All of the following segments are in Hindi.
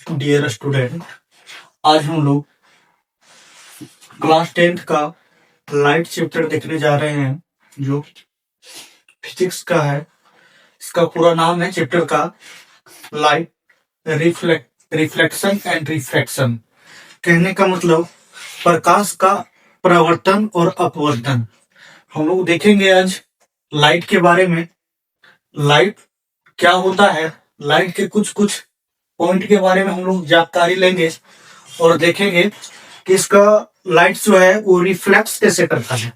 डियर स्टूडेंट, आज हम लोग क्लास 10th का लाइट चैप्टर देखने जा रहे हैं जो फिजिक्स का है। इसका पूरा नाम है चैप्टर का लाइट रिफ्लेक्शन एंड रिफ्रैक्शन। कहने का मतलब प्रकाश का परावर्तन और अपवर्तन। हम लोग देखेंगे आज लाइट के बारे में, लाइट क्या होता है, लाइट के कुछ कुछ पॉइंट के बारे में हम लोग जानकारी लेंगे और देखेंगे कि इसका लाइट जो है वो रिफ्लेक्स कैसे करता है,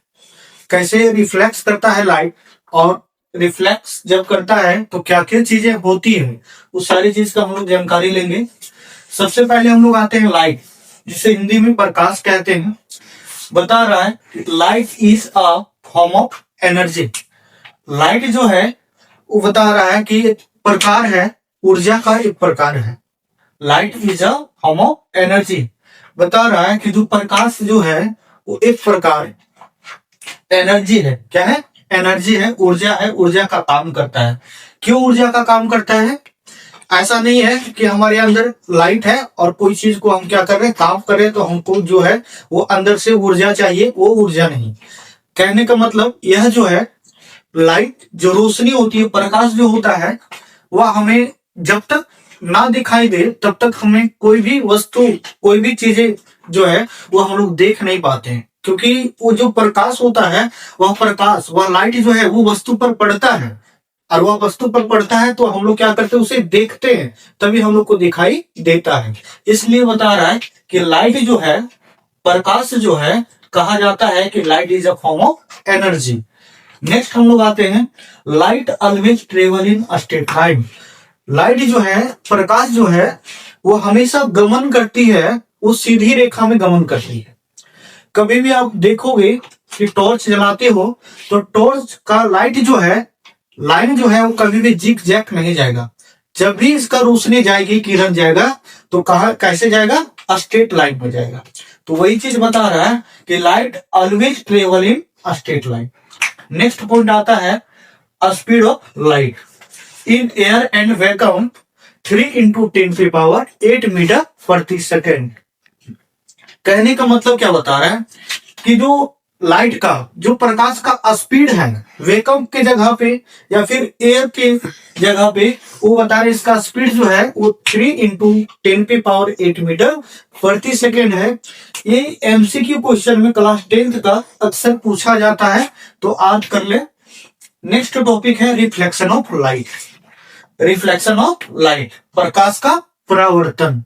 कैसे रिफ्लेक्स करता है लाइट, और रिफ्लेक्स जब करता है तो क्या क्या चीजें होती है, उस सारी चीज का हम लोग जानकारी लेंगे। सबसे पहले हम लोग आते हैं लाइट, जिसे हिंदी में प्रकाश कहते हैं। बता रहा है light is a form of energy. Light जो है वो बता रहा है कि प्रकार है, ऊर्जा का एक प्रकार है। Light is a form of energy. बता रहा है कि जो प्रकाश जो है वो एक प्रकार एनर्जी है। क्या है? एनर्जी है, ऊर्जा है, ऊर्जा का काम करता है। क्यों ऊर्जा का काम करता है? ऐसा नहीं है कि हमारे अंदर लाइट है और कोई चीज को हम क्या कर रहे हैं, काम कर रहे हैं, तो हमको जो है वो अंदर से ऊर्जा चाहिए, वो ऊर्जा नहीं। कहने का मतलब यह जो है लाइट जो रोशनी होती है, प्रकाश जो होता है, वह हमें जब तक ना दिखाई दे तब तक हमें कोई भी वस्तु, कोई भी चीजें जो है वो हम लोग देख नहीं पाते हैं। क्योंकि वो जो प्रकाश होता है, वह प्रकाश, वह लाइट जो है वो वस्तु पर पड़ता है, और वह वस्तु पर पड़ता है तो हम लोग क्या करते हैं, उसे देखते हैं, तभी हम लोग को दिखाई देता है। इसलिए बता रहा है कि लाइट जो है, प्रकाश जो है, कहा जाता है कि light is a form of energy. Next हम लोग आते हैं light always travel in straight line. Light जो है, प्रकाश जो है, वो हमेशा गमन करती है, वो सीधी रेखा में गमन करती है। कभी भी आप देखोगे कि टॉर्च जलाते हो तो टॉर्च का लाइट जो है, लाइन जो है, वो कभी भी जिग जैग नहीं जाएगा। जब भी इसका रोशनी जाएगी, किरण जाएगा, तो कहा कैसे जाएगा? स्ट्रेट लाइन में जाएगा। तो वही चीज बता रहा है कि light always travel in straight line. Next point आता है speed of light in air and vacuum 3 into 10⁸ metre प्रति सेकेंड। कहने का मतलब क्या बता रहा है कि जो लाइट का, जो प्रकाश का स्पीड है वैक्यूम के जगह पे या फिर एयर के जगह पे, वो बता रहे इसका स्पीड जो है वो 3 into 10⁸ मीटर प्रति सेकेंड है। ये एमसीक्यू क्वेश्चन में क्लास 10th का अक्सर पूछा जाता है, तो आज कर ले। नेक्स्ट टॉपिक है reflection of light. Reflection of light, प्रकाश का परावर्तन।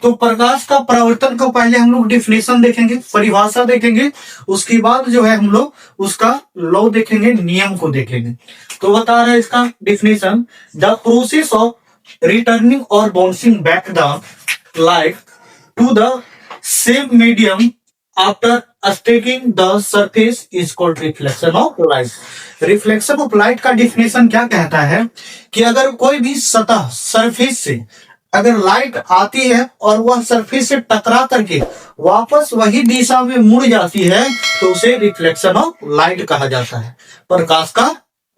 तो प्रकाश का परावर्तन को पहले हम लोग डिफिनेशन देखेंगे, परिभाषा देखेंगे, उसके बाद जो है हम लोग उसका लॉ देखेंगे, नियम को देखेंगे। तो बता रहा है इसका definition, the process of returning और bouncing back the light to the same medium after striking the surface is called reflection of light. Reflection of light का डिफिनेशन क्या कहता है कि अगर कोई भी सतह, सरफेस से अगर लाइट आती है और वह सरफेस से टकरा करके वापस वही दिशा में मुड़ जाती है, तो उसे रिफ्लेक्शन ऑफ लाइट कहा जाता है, प्रकाश का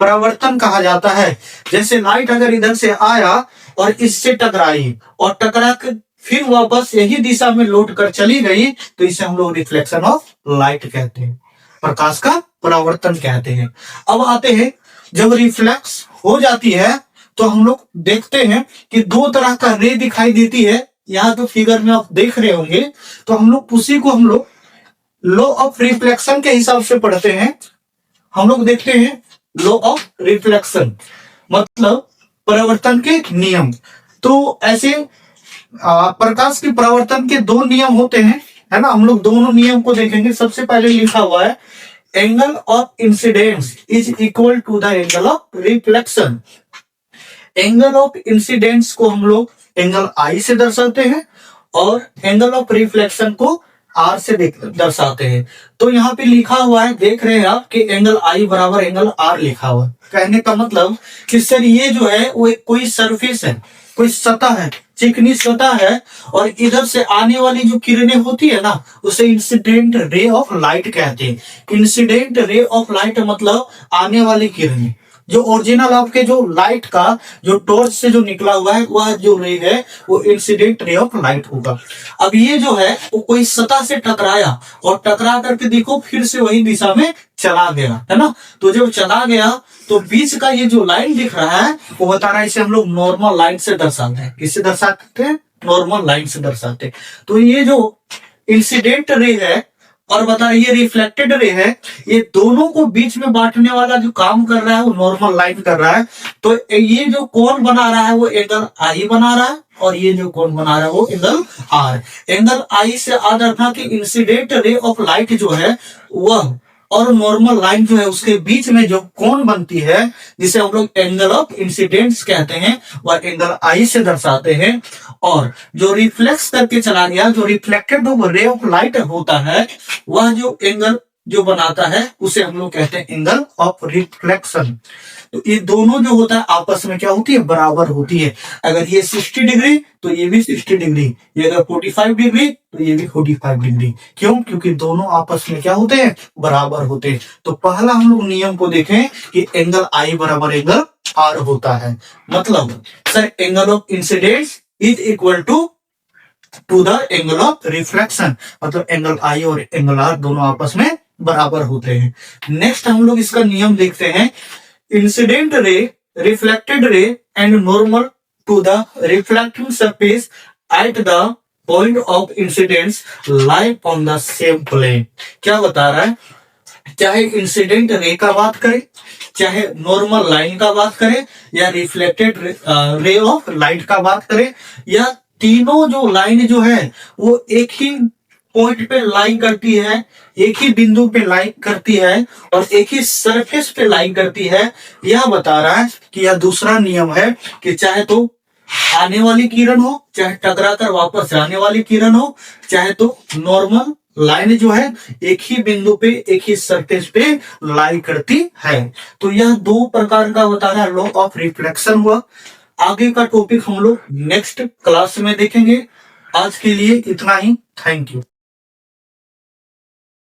परावर्तन कहा जाता है। जैसे लाइट अगर इधर से आया और इससे टकराई और टकरा कर फिर वापस यही दिशा में लौट कर चली गई, तो इसे हम लोग रिफ्लेक्शन ऑफ लाइट कहते हैं, प्रकाश का परावर्तन कहते हैं। अब आते हैं, जब रिफ्लेक्स हो जाती है तो हम लोग देखते हैं कि दो तरह का रे दिखाई देती है। यहाँ तो फिगर में आप देख रहे होंगे, तो हम लोग उसी को हम लोग लॉ ऑफ रिफ्लेक्शन के हिसाब से पढ़ते हैं। हम लोग देखते हैं लॉ ऑफ रिफ्लेक्शन मतलब परावर्तन के नियम। तो ऐसे प्रकाश के परावर्तन के दो नियम होते हैं, है ना। हम लोग दोनों नियम को देखेंगे। सबसे पहले लिखा हुआ है angle of incidence is equal to the angle of reflection. Angle of incidence को हम लोग एंगल आई से दर्शाते हैं और एंगल ऑफ रिफ्लेक्शन को आर से दर्शाते हैं। तो यहाँ पे लिखा हुआ है, देख रहे हैं आप कि एंगल आई बराबर एंगल आर लिखा हुआ है। कहने का मतलब कि सर ये जो है वो कोई सरफेस है, कोई सतह है, चिकनी सतह है, और इधर से आने वाली जो किरणें होती है ना, उसे इंसिडेंट रे ऑफ लाइट कहते हैं। इंसिडेंट रे ऑफ लाइट मतलब आने वाली किरणें। जो ओरिजिनल आपके जो लाइट का जो टॉर्च से जो निकला हुआ है वह जो रे है वो इंसिडेंट रे ऑफ लाइट होगा। अब ये जो है वो कोई सतह से टकराया और टकरा करके देखो फिर से वही दिशा में चला गया, है ना। तो जब चला गया तो बीच का ये जो लाइन दिख रहा है वो बता रहा है, इसे हम लोग नॉर्मल लाइन से दर्शाते हैं। किससे दर्शाते हैं? नॉर्मल लाइन से दर्शाते हैं। तो ये जो इंसिडेंट रे है और बता ये रिफ्लेक्टेड रे है, ये दोनों को बीच में बांटने वाला जो काम कर रहा है वो नॉर्मल लाइन कर रहा है। तो ये जो कोण बना रहा है वो एंगल आई बना रहा है और ये जो कोण बना रहा है वो एंगल आर। एंगल आई से याद रखना कि इंसिडेंट रे ऑफ लाइट जो है वह और नॉर्मल लाइन जो है उसके बीच में जो कोण बनती है जिसे हम लोग एंगल ऑफ इंसिडेंस कहते हैं वह एंगल आई से दर्शाते हैं। और जो रिफ्लेक्स करके चला गया, जो रिफ्लेक्टेड रे ऑफ लाइट होता है वह जो एंगल जो बनाता है उसे हम लोग कहते हैं एंगल ऑफ रिफ्लेक्शन। तो ये दोनों जो होता है आपस में क्या होती है? बराबर होती है। अगर ये 60 डिग्री तो ये भी 60 डिग्री, ये अगर 45 डिग्री तो ये भी 45 डिग्री। क्यों? क्योंकि दोनों आपस में क्या होते हैं? बराबर होते हैं। तो पहला हम लोग नियम को देखें कि एंगल आई बराबर एंगल आर होता है। मतलब sir angle of incidence is equal to the angle of reflection, मतलब एंगल आई और एंगल आर दोनों आपस में बराबर होते हैं। नेक्स्ट हम लोग इसका नियम देखते हैं। Incident ray, reflected ray and normal to the reflecting surface at the point of incidence lie on the same plane. क्या बता रहा है? चाहे इंसिडेंट रे का बात करें, चाहे नॉर्मल लाइन का बात करें, या रिफ्लेक्टेड रे ऑफ लाइट का बात करें, या तीनों जो लाइन जो है वो एक ही पॉइंट पे लाइन करती है, एक ही बिंदु पे लाइन करती है और एक ही सरफेस पे लाइन करती है। यह बता रहा है कि यह दूसरा नियम है कि चाहे तो आने वाली किरण हो, चाहे टकरा कर वापस जाने वाली किरण हो, चाहे तो नॉर्मल लाइन जो है एक ही बिंदु पे एक ही सरफेस पे लाई करती है। तो यह दो प्रकार का बता रहा है लॉ ऑफ रिफ्लेक्शन हुआ। आगे का टॉपिक हम लोग नेक्स्ट क्लास में देखेंगे। आज के लिए इतना ही। Thank you.